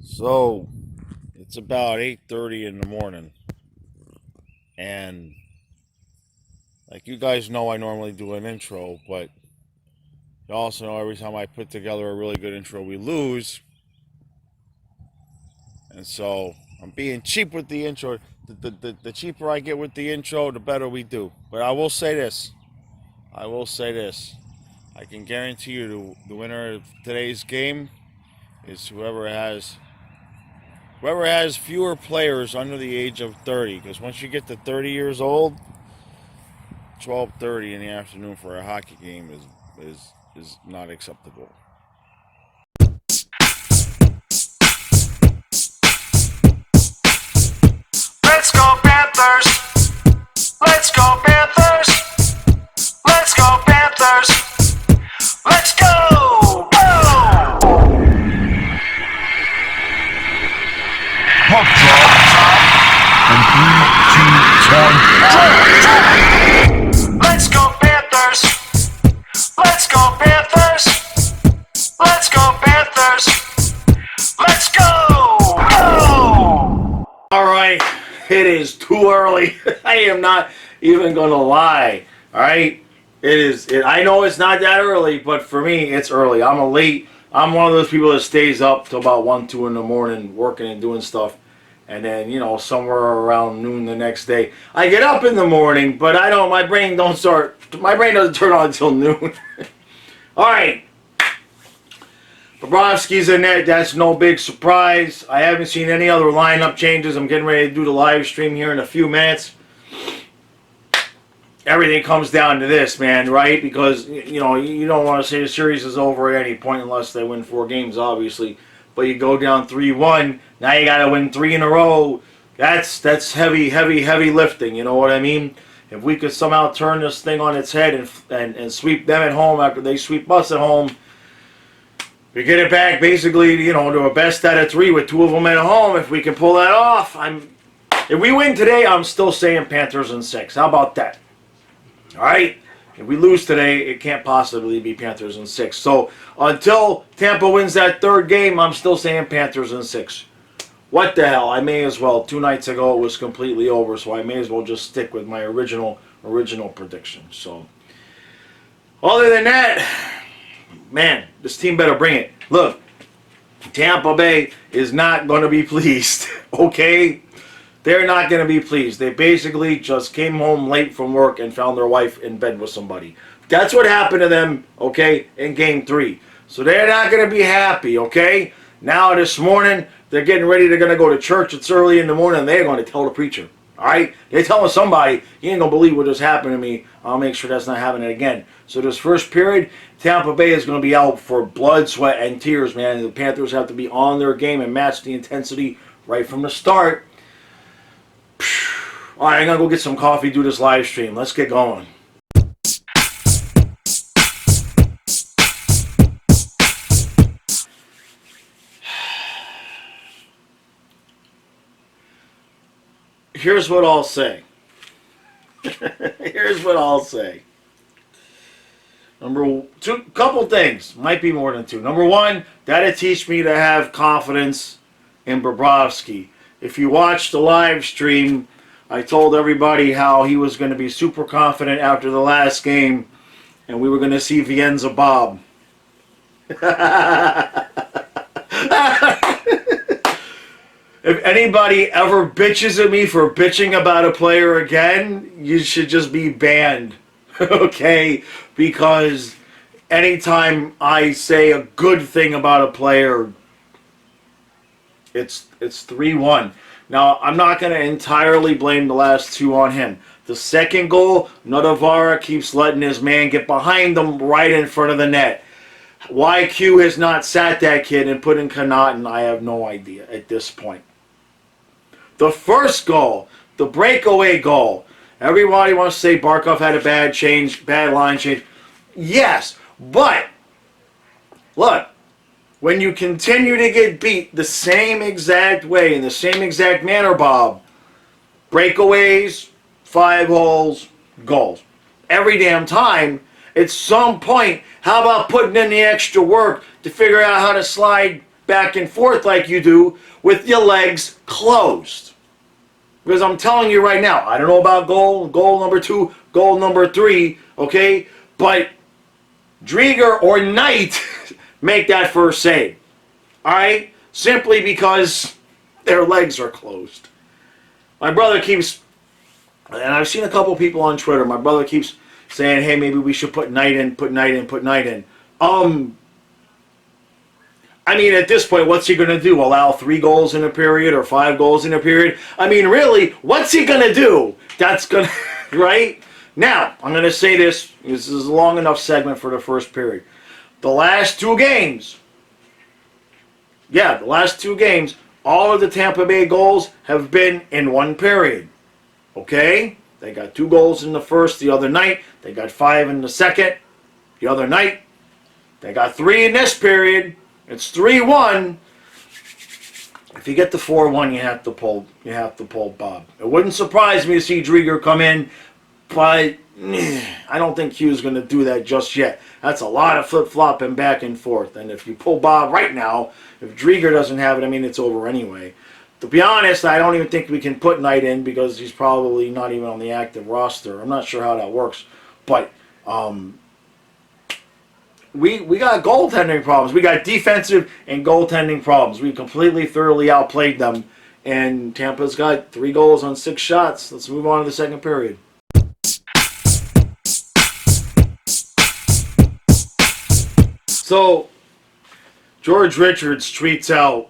So it's about 8:30 in the morning, and like you guys know, I normally do an intro, but you also know every time I put together a really good intro, we lose, and so I'm being cheap with the intro. The cheaper I get with the intro, the better we do. But I will say this. I will say this. I can guarantee you the winner of today's game is whoever has fewer players under the age of 30, because once you get to 30 years old, 12:30 in the afternoon for a hockey game is not acceptable. Let's go Panthers! Let's go Panthers! Let's go Panthers! Let's go! Go! Puck drop. And 3, 2, 1, drop! Let's go Panthers! Let's go Panthers! Let's go Panthers! Let's go! Go! Alright, it is too early. I am not even going to lie. Alright? I know it's not that early, but for me, it's early. I'm one of those people that stays up till about 1, 2 in the morning working and doing stuff. And then, somewhere around noon the next day, I get up in the morning, but my brain doesn't turn on until noon. Alright. Bobrovsky's in net. That's no big surprise. I haven't seen any other lineup changes. I'm getting ready to do the live stream here in a few minutes. Everything comes down to this, man, right? Because, you don't want to say the series is over at any point unless they win 4 games, obviously. But you go down 3-1. Now you got to win 3 in a row. That's heavy, heavy, heavy lifting. You know what I mean? If we could somehow turn this thing on its head and sweep them at home after they sweep us at home, we get it back basically, to a best out of 3 with 2 of them at home. If we can pull that off, if we win today, I'm still saying Panthers in 6. How about that? All right. If we lose today, it can't possibly be Panthers in 6. So until Tampa wins that 3rd game, I'm still saying Panthers in 6. What the hell? I may as well. 2 nights ago, it was completely over, so I may as well just stick with my original prediction. So other than that, man, this team better bring it. Look, Tampa Bay is not going to be pleased, okay? They're not going to be pleased. They basically just came home late from work and found their wife in bed with somebody. That's what happened to them, okay, in Game 3. So they're not going to be happy, okay? Now this morning, they're getting ready. They're going to go to church. It's early in the morning, and they're going to tell the preacher. All right? They're telling somebody, you ain't going to believe what just happened to me. I'll make sure that's not happening again. So this first period, Tampa Bay is going to be out for blood, sweat, and tears, man. The Panthers have to be on their game and match the intensity right from the start. All right, I'm going to go get some coffee, do this live stream. Let's get going. Here's what I'll say. Here's what I'll say. Couple things. Might be more than 2. Number 1, that'll teach me to have confidence in Bobrovsky. If you watch the live stream, I told everybody how he was going to be super confident after the last game, and we were going to see Vienza Bob. If anybody ever bitches at me for bitching about a player again, you should just be banned. Okay? Because anytime I say a good thing about a player, it's 3-1. Now, I'm not going to entirely blame the last 2 on him. The second goal, Nodavara keeps letting his man get behind him right in front of the net. Why Q has not sat that kid and put in Connaughton, I have no idea at this point. The first goal, the breakaway goal, everybody wants to say Barkov had a bad line change. Yes, but look, when you continue to get beat the same exact way, in the same exact manner, Bob, breakaways, 5 holes, goals. Every damn time, at some point, how about putting in the extra work to figure out how to slide back and forth like you do with your legs closed. Because I'm telling you right now, I don't know about goal number 2, goal number 3, okay? But Drieger or Knight make that first save. Alright? Simply because their legs are closed. My brother keeps, and I've seen a couple people on Twitter, my brother keeps saying, hey, maybe we should put Knight in, put Knight in, put Knight in. I mean, at this point, what's he going to do? Allow 3 goals in a period or 5 goals in a period? I mean, really, what's he going to do? That's going to, right? Now, I'm going to say this. This is a long enough segment for the first period. The last 2 games, all of the Tampa Bay goals have been in 1 period. Okay? They got 2 goals in the first the other night. They got 5 in the second the other night. They got 3 in this period. It's 3-1. If you get the 4-1, you have to pull Bob. It wouldn't surprise me to see Drieger come in, but I don't think Hugh's going to do that just yet. That's a lot of flip-flopping back and forth. And if you pull Bob right now, if Drieger doesn't have it, I mean, it's over anyway. To be honest, I don't even think we can put Knight in because he's probably not even on the active roster. I'm not sure how that works. But we got goaltending problems. We got defensive and goaltending problems. We completely, thoroughly outplayed them. And Tampa's got 3 goals on 6 shots. Let's move on to the second period. So, George Richards tweets out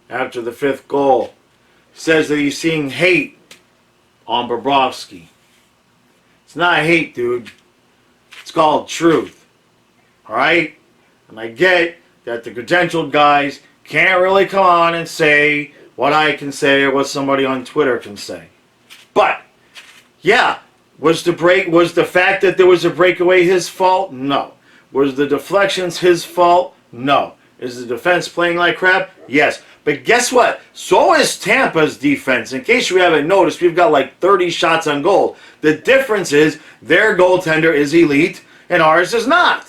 after the 5th goal, says that he's seeing hate on Bobrovsky. It's not hate, dude. It's called truth. Alright? And I get that the credentialed guys can't really come on and say what I can say or what somebody on Twitter can say. But, yeah, was the fact that there was a breakaway his fault? No. Was the deflections his fault? No. Is the defense playing like crap? Yes. But guess what? So is Tampa's defense. In case you haven't noticed, we've got like 30 shots on goal. The difference is their goaltender is elite and ours is not.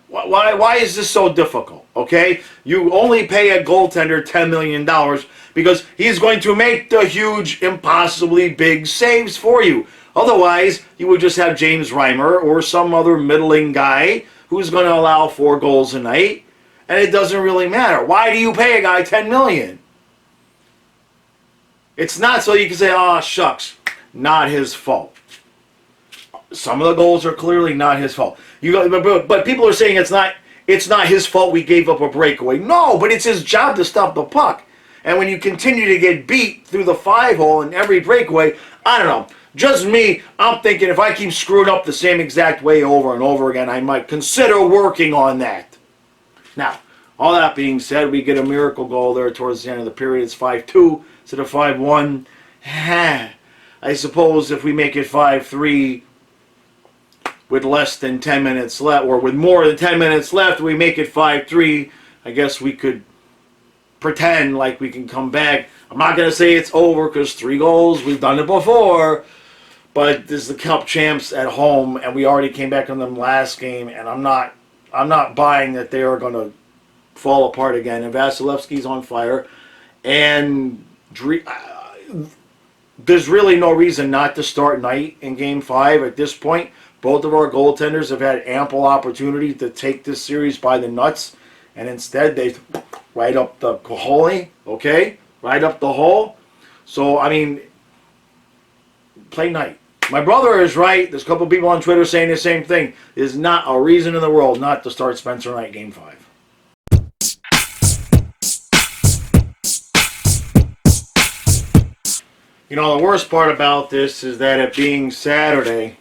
Why is this so difficult? Okay? You only pay a goaltender $10 million because he's going to make the huge, impossibly big saves for you. Otherwise, you would just have James Reimer or some other middling guy who's going to allow 4 goals a night. And it doesn't really matter. Why do you pay a guy $10 million? It's not so you can say, oh, shucks, not his fault. Some of the goals are clearly not his fault. But people are saying it's not his fault we gave up a breakaway. No, but it's his job to stop the puck. And when you continue to get beat through the 5-hole in every breakaway, I don't know. Just me, I'm thinking if I keep screwing up the same exact way over and over again, I might consider working on that. Now, all that being said, we get a miracle goal there towards the end of the period. It's 5-2 instead of 5-1. I suppose if we make it 5-3 with less than 10 minutes left, or with more than 10 minutes left, we make it 5-3, I guess we could pretend like we can come back. I'm not going to say it's over because 3 goals, we've done it before. But this is the Cup champs at home, and we already came back on them last game, and I'm not buying that they are going to fall apart again. And Vasilevsky's on fire, and there's really no reason not to start Knight in Game 5 at this point. Both of our goaltenders have had ample opportunity to take this series by the nuts, and instead they right up the hole, okay? Right up the hole. So, I mean, play Knight. My brother is right. There's a couple people on Twitter saying the same thing. There's not a reason in the world not to start Spencer Knight Game 5. You know, the worst part about this is that it being Saturday,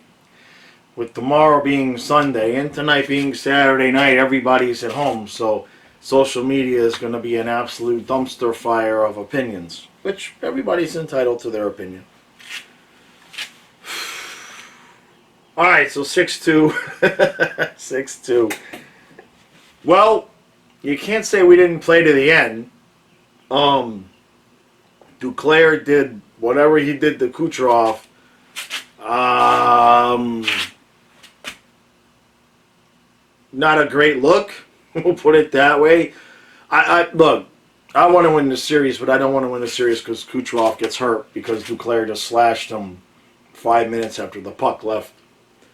with tomorrow being Sunday, and tonight being Saturday night, everybody's at home. So social media is going to be an absolute dumpster fire of opinions, which everybody's entitled to their opinion. All right, so 6-2. 6-2. Well, you can't say we didn't play to the end. Duclair did whatever he did to Kucherov. Not a great look. We'll put it that way. Look, I want to win the series, but I don't want to win the series because Kucherov gets hurt because Duclair just slashed him 5 minutes after the puck left.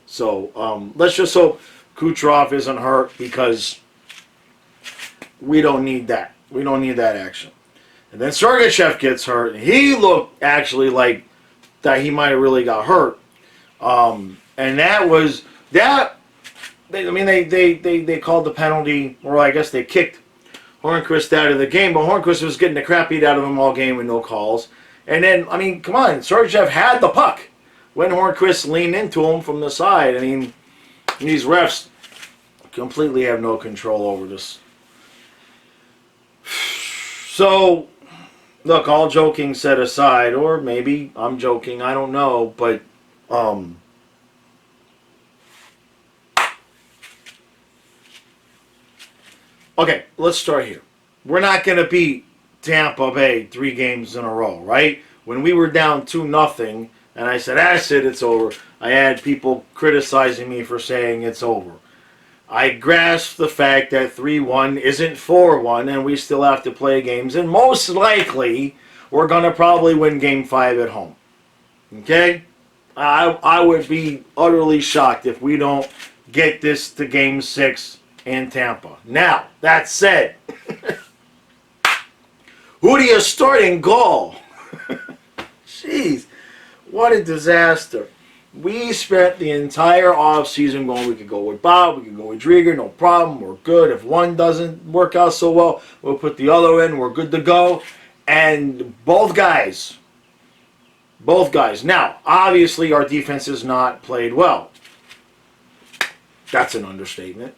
So let's just hope Kucherov isn't hurt because we don't need that. We don't need that action. And then Sergachev gets hurt. He looked actually like that he might have really got hurt. And that was that. They called the penalty, or I guess they kicked Hornqvist out of the game, but Hornqvist was getting the crap beat out of him all game with no calls. And then, I mean, come on, Sergachev had the puck when Hornqvist leaned into him from the side. I mean, these refs completely have no control over this. So, look, all joking set aside, or maybe I'm joking, I don't know, but okay, let's start here. We're not going to beat Tampa Bay 3 games in a row, right? When we were down 2-0, and I said, that's it, it's over, I had people criticizing me for saying it's over. I grasped the fact that 3-1 isn't 4-1, and we still have to play games, and most likely, we're going to probably win Game 5 at home. Okay? I would be utterly shocked if we don't get this to Game 6 in Tampa. Now, that said, who do you start in goal? Jeez, what a disaster. We spent the entire offseason going, we could go with Bob, we could go with Drieger, no problem, we're good. If one doesn't work out so well, we'll put the other in, we're good to go. And both guys. Now, obviously our defense has not played well. That's an understatement.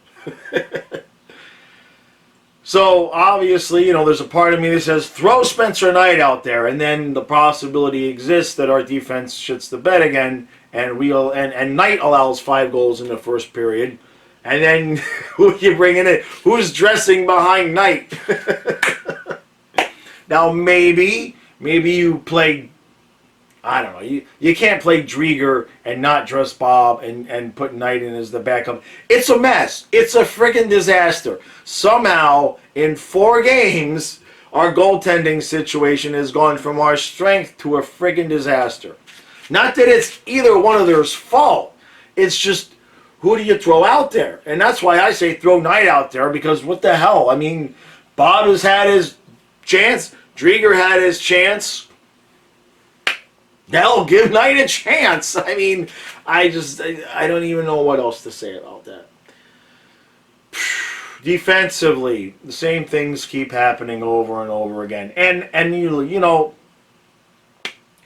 So, obviously, you know, there's a part of me that says, throw Spencer Knight out there, and then the possibility exists that our defense shits the bed again, and Knight allows 5 goals in the first period, and then who you bringing in? Who's dressing behind Knight? Now, maybe you play, I don't know, you can't play Drieger and not dress Bob and put Knight in as the backup. It's a mess. It's a friggin' disaster. Somehow, in 4 games, our goaltending situation has gone from our strength to a friggin' disaster. Not that it's either one of theirs fault. It's just, who do you throw out there? And that's why I say throw Knight out there, because what the hell? I mean, Bob has had his chance. Drieger had his chance. Hell, give Knight a chance. I mean, I don't even know what else to say about that. Defensively, the same things keep happening over and over again. And you know,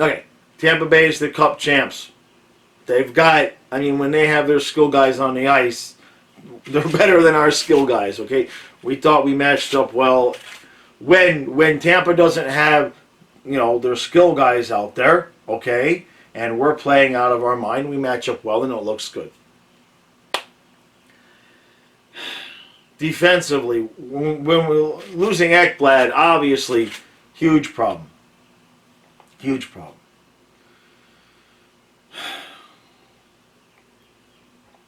okay, Tampa Bay is the Cup champs. They've got, I mean, when they have their skill guys on the ice, they're better than our skill guys, okay? We thought we matched up well. When Tampa doesn't have, you know, their skill guys out there, okay, and we're playing out of our mind, we match up well and it looks good. Defensively, when we're losing Ekblad, obviously, huge problem. Huge problem.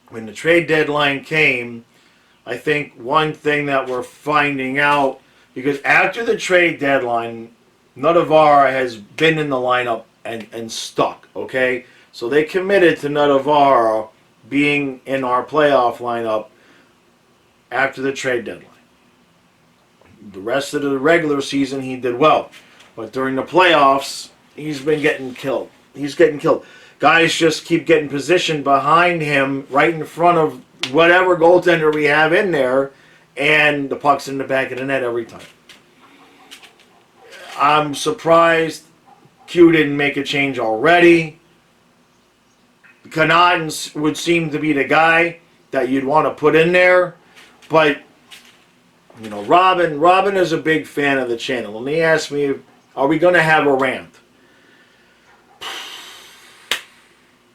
When the trade deadline came, I think one thing that we're finding out, because after the trade deadline, Nutavara has been in the lineup and stuck, okay? So they committed to Nutavara being in our playoff lineup after the trade deadline. The rest of the regular season, he did well. But during the playoffs, he's been getting killed. He's getting killed. Guys just keep getting positioned behind him right in front of whatever goaltender we have in there, and the puck's in the back of the net every time. I'm surprised Q didn't make a change already. Connaughton would seem to be the guy that you'd want to put in there, but you know, Robin is a big fan of the channel, and he asked me, are we going to have a rant?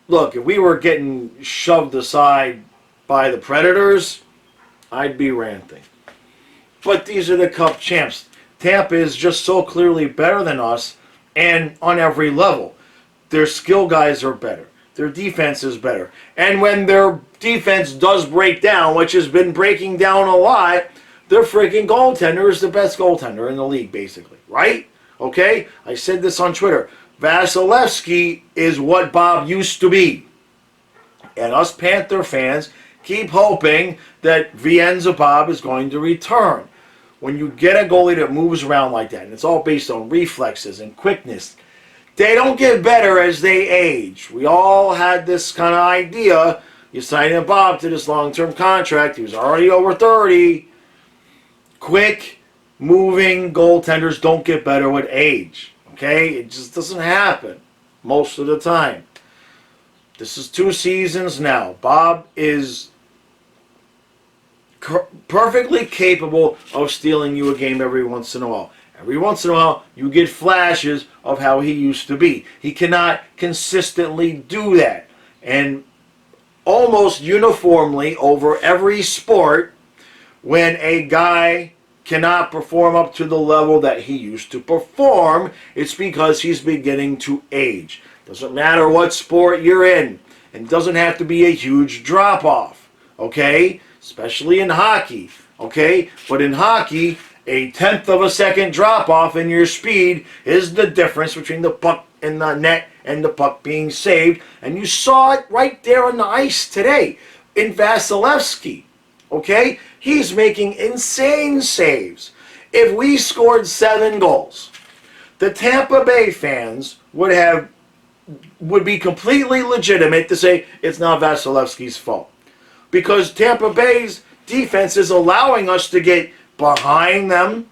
Look, if we were getting shoved aside by the Predators, I'd be ranting. But these are the Cup champs. Tampa is just so clearly better than us, and on every level. Their skill guys are better. Their defense is better. And when their defense does break down, which has been breaking down a lot, their freaking goaltender is the best goaltender in the league, basically, right? Okay? I said this on Twitter. Vasilevsky is what Bob used to be. And us Panther fans keep hoping that Vienza Bob is going to return. When you get a goalie that moves around like that, and it's all based on reflexes and quickness, they don't get better as they age. We all had this kind of idea. You signed Bob to this long-term contract. He was already over 30. Quick, moving goaltenders don't get better with age. Okay? It just doesn't happen most of the time. This is 2 seasons now. Bob is perfectly capable of stealing you a game every once in a while. Every once in a while, you get flashes of how he used to be. He cannot consistently do that. And almost uniformly over every sport, when a guy cannot perform up to the level that he used to perform, it's because he's beginning to age. Doesn't matter what sport you're in. And it doesn't have to be a huge drop-off, okay? Especially in hockey, okay? But in hockey, a 1/10 of a second drop-off in your speed is the difference between the puck in the net and the puck being saved. And you saw it right there on the ice today in Vasilevsky, okay? He's making insane saves. If we scored 7 goals, the Tampa Bay fans would be completely legitimate to say it's not Vasilevsky's fault. Because Tampa Bay's defense is allowing us to get behind them,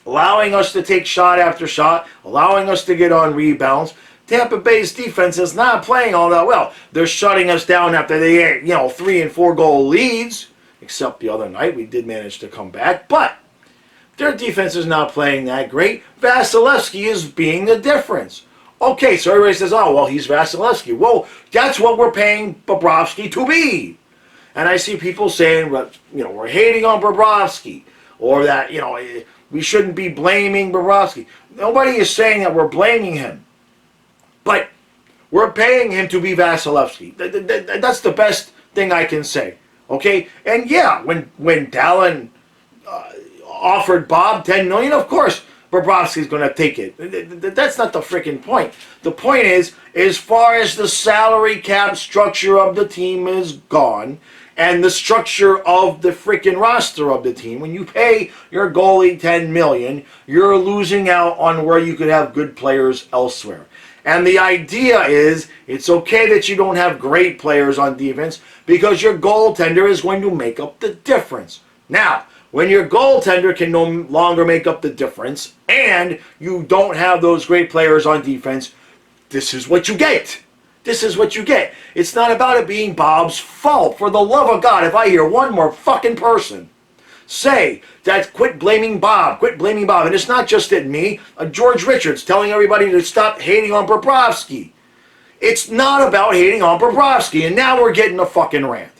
allowing us to take shot after shot, allowing us to get on rebounds. Tampa Bay's defense is not playing all that well. They're shutting us down after they get, 3 and 4 goal leads, except the other night we did manage to come back, but their defense is not playing that great. Vasilevsky is being the difference. Okay, so everybody says, oh, well, he's Vasilevsky. Well, that's what we're paying Bobrovsky to be. And I see people saying, we're hating on Bobrovsky, or that, we shouldn't be blaming Bobrovsky. Nobody is saying that we're blaming him. But we're paying him to be Vasilevsky. That's the best thing I can say. Okay? And yeah, when Dallin offered Bob $10 million, of course, Bobrovsky's going to take it. That's not the freaking point. The point is, as far as the salary cap structure of the team is gone, and the structure of the freaking roster of the team, when you pay your goalie $10 million, you're losing out on where you could have good players elsewhere. And the idea is, it's okay that you don't have great players on defense because your goaltender is going to make up the difference. Now, when your goaltender can no longer make up the difference and you don't have those great players on defense, this is what you get. This is what you get. It's not about it being Bob's fault. For the love of God, if I hear one more fucking person say that quit blaming Bob, and it's not just at me, George Richards telling everybody to stop hating on Bobrovsky. It's not about hating on Bobrovsky, and now we're getting a fucking rant.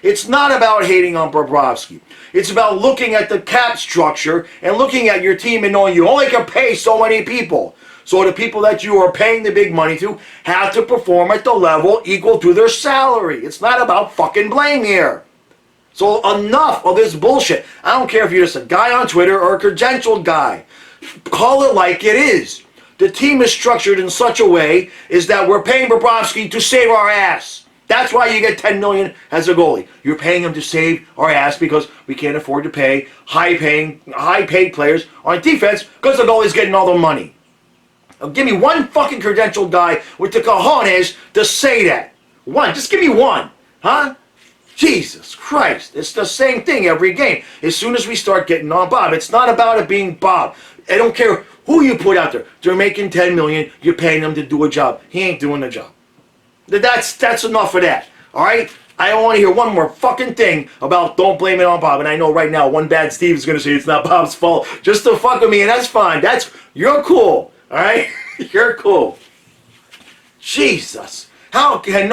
It's not about hating on Bobrovsky. It's about looking at the cap structure and looking at your team and knowing you only can pay so many people. So the people that you are paying the big money to have to perform at the level equal to their salary. It's not about fucking blame here. So enough of this bullshit. I don't care if you're just a guy on Twitter or a credentialed guy. Call it like it is. The team is structured in such a way is that we're paying Bobrovsky to save our ass. That's why you get $10 million as a goalie. You're paying him to save our ass because we can't afford to pay high-paid players on defense because the goalie's getting all the money. Now, give me one fucking credentialed guy with the cojones to say that. One. Just give me one. Huh? Jesus Christ. It's the same thing every game. As soon as we start getting on Bob, it's not about it being Bob. I don't care who you put out there. They're making $10 million. You're paying them to do a job. He ain't doing the job. That's enough of that. All right? I don't want to hear one more fucking thing about don't blame it on Bob. And I know right now one bad Steve is going to say it's not Bob's fault just to fuck with me, and that's fine. You're cool. All right? You're cool. Jesus. How can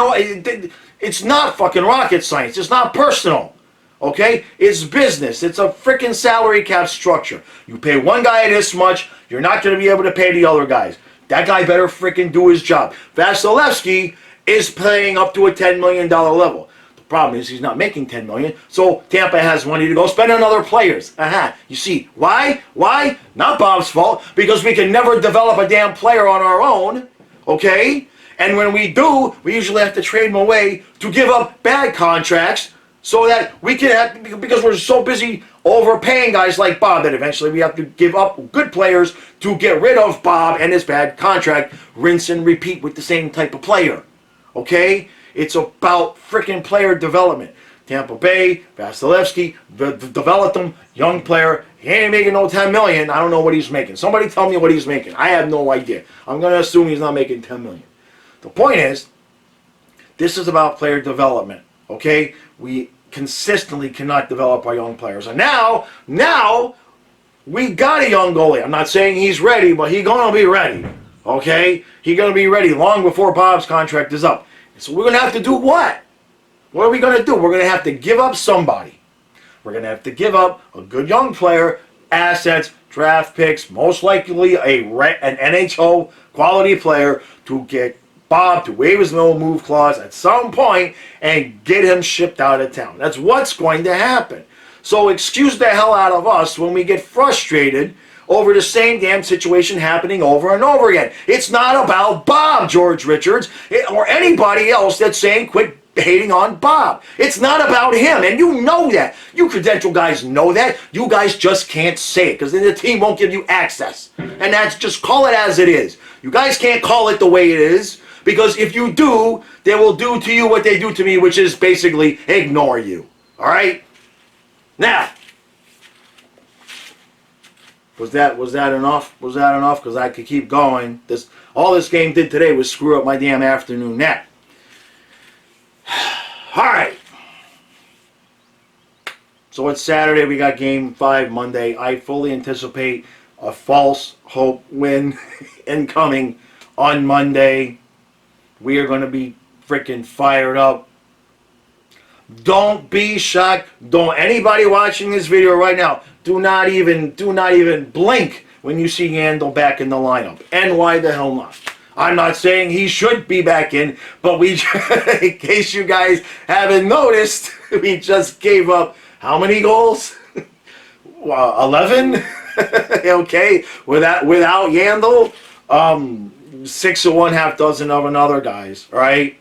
it's not fucking rocket science. It's not personal. Okay? It's business. It's a freaking salary cap structure. You pay one guy this much, you're not going to be able to pay the other guys. That guy better freaking do his job. Vasilevsky is paying up to a $10 million level. The Problem is, he's not making $10 million, so Tampa has money to go spend on other players. You see, why? Why? Not Bob's fault, because we can never develop a damn player on our own, okay? And when we do, we usually have to trade them away to give up bad contracts so that we can have, because we're so busy overpaying guys like Bob that eventually we have to give up good players to get rid of Bob and his bad contract, rinse and repeat with the same type of player. Okay? It's about freaking player development. Tampa Bay, Vasilevsky, developed him, young player. He ain't making no $10 million. I don't know what he's making. Somebody tell me what he's making. I have no idea. I'm going to assume he's not making $10 million. The point is, this is about player development. Okay? We consistently cannot develop our young players. And now we got a young goalie. I'm not saying he's ready, but he's going to be ready. Okay? He's going to be ready long before Bob's contract is up. So we're going to have to do what? What are we going to do? We're going to have to give up somebody. We're going to have to give up a good young player, assets, draft picks, most likely an NHL quality player to get Bob to waive his no move clause at some point and get him shipped out of town. That's what's going to happen. So excuse the hell out of us when we get frustrated over the same damn situation happening over and over again. It's not about Bob, George Richards, or anybody else that's saying quit hating on Bob. It's not about him, and you know that. You credential guys know that. You guys just can't say it because then the team won't give you access. And that's just call it as it is. You guys can't call it the way it is because if you do, they will do to you what they do to me, which is basically ignore you. All right? Now, was that enough? Was that enough? Because I could keep going. All this game did today was screw up my damn afternoon nap. All right. So it's Saturday. We got Game 5 Monday. I fully anticipate a false hope win incoming on Monday. We are going to be freaking fired up. Don't be shocked. Don't anybody watching this video right now. Do not even blink when you see Yandel back in the lineup. And why the hell not? I'm not saying he should be back in, but in case you guys haven't noticed, we just gave up how many goals? 11? Okay, without Yandel, 6 of one, half dozen of another, guys. All right.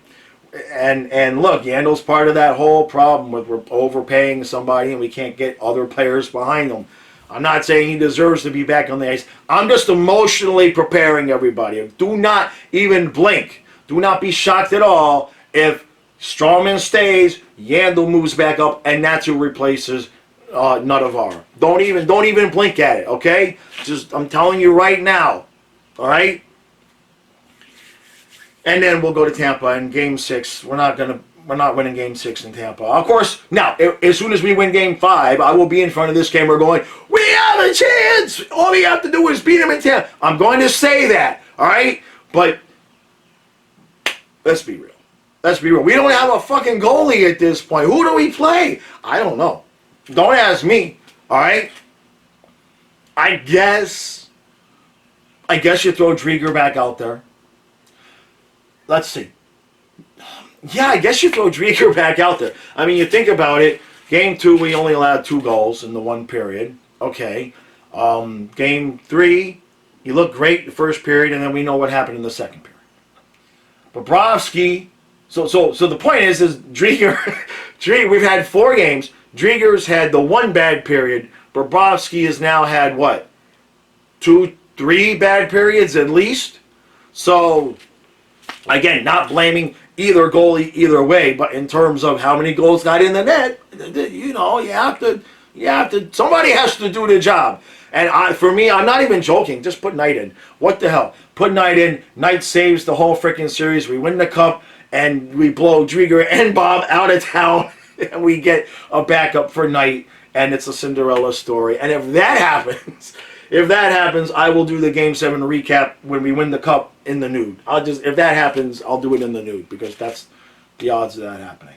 And look, Yandel's part of that whole problem with we're overpaying somebody and we can't get other players behind them. I'm not saying he deserves to be back on the ice. I'm just emotionally preparing everybody. Do not even blink. Do not be shocked at all if Strawman stays, Yandel moves back up, and that's who replaces Nuttavar. Don't even blink at it, okay? I'm telling you right now, all right? And then we'll go to Tampa in Game 6. We're not winning Game 6 in Tampa. Of course, now, as soon as we win Game 5, I will be in front of this camera going, we have a chance! All we have to do is beat them in Tampa. I'm going to say that, all right? But let's be real. Let's be real. We don't have a fucking goalie at this point. Who do we play? I don't know. Don't ask me, all right? I guess you throw Drieger back out there. Let's see. Yeah, I guess you throw Drieger back out there. I mean, you think about it. Game 2, we only allowed 2 goals in the one period. Okay. Game 3, he looked great the first period, and then we know what happened in the second period. Bobrovsky. So the point is Drieger. We've had 4 games. Drieger's had the 1 bad period. Bobrovsky has now had what? 2, 3 bad periods at least. So. Again, not blaming either goalie either way, but in terms of how many goals got in the net, you know, you have to. Somebody has to do the job. And for me, I'm not even joking. Just put Knight in. What the hell? Put Knight in. Knight saves the whole freaking series. We win the cup, and we blow Drieger and Bob out of town, and we get a backup for Knight, and it's a Cinderella story. And if that happens, I will do the Game 7 recap when we win the cup in the nude. If that happens, I'll do it in the nude because that's the odds of that happening.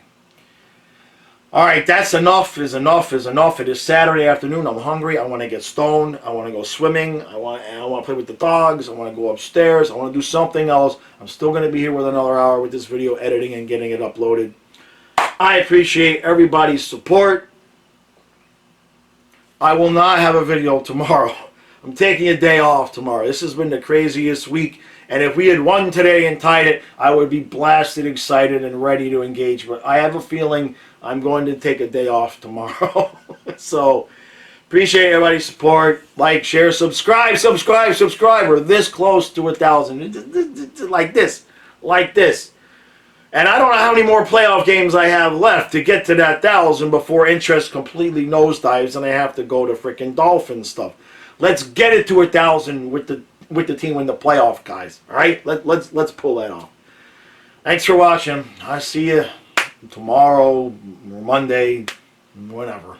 All right, that's enough is enough is enough. It is Saturday afternoon. I'm hungry. I want to get stoned. I want to go swimming. I want to play with the dogs. I want to go upstairs. I want to do something else. I'm still going to be here with another hour with this video editing and getting it uploaded. I appreciate everybody's support. I will not have a video tomorrow. I'm taking a day off tomorrow. This has been the craziest week. And if we had won today and tied it, I would be blasted, excited, and ready to engage. But I have a feeling I'm going to take a day off tomorrow. So, appreciate everybody's support. Like, share, subscribe. We're this close to 1,000. Like this. And I don't know how many more playoff games I have left to get to that 1,000 before interest completely nosedives and I have to go to freaking Dolphins stuff. Let's get it to 1,000 with the team in the playoff, guys. All right, let's pull that off. Thanks for watching. I see you tomorrow, Monday, whenever.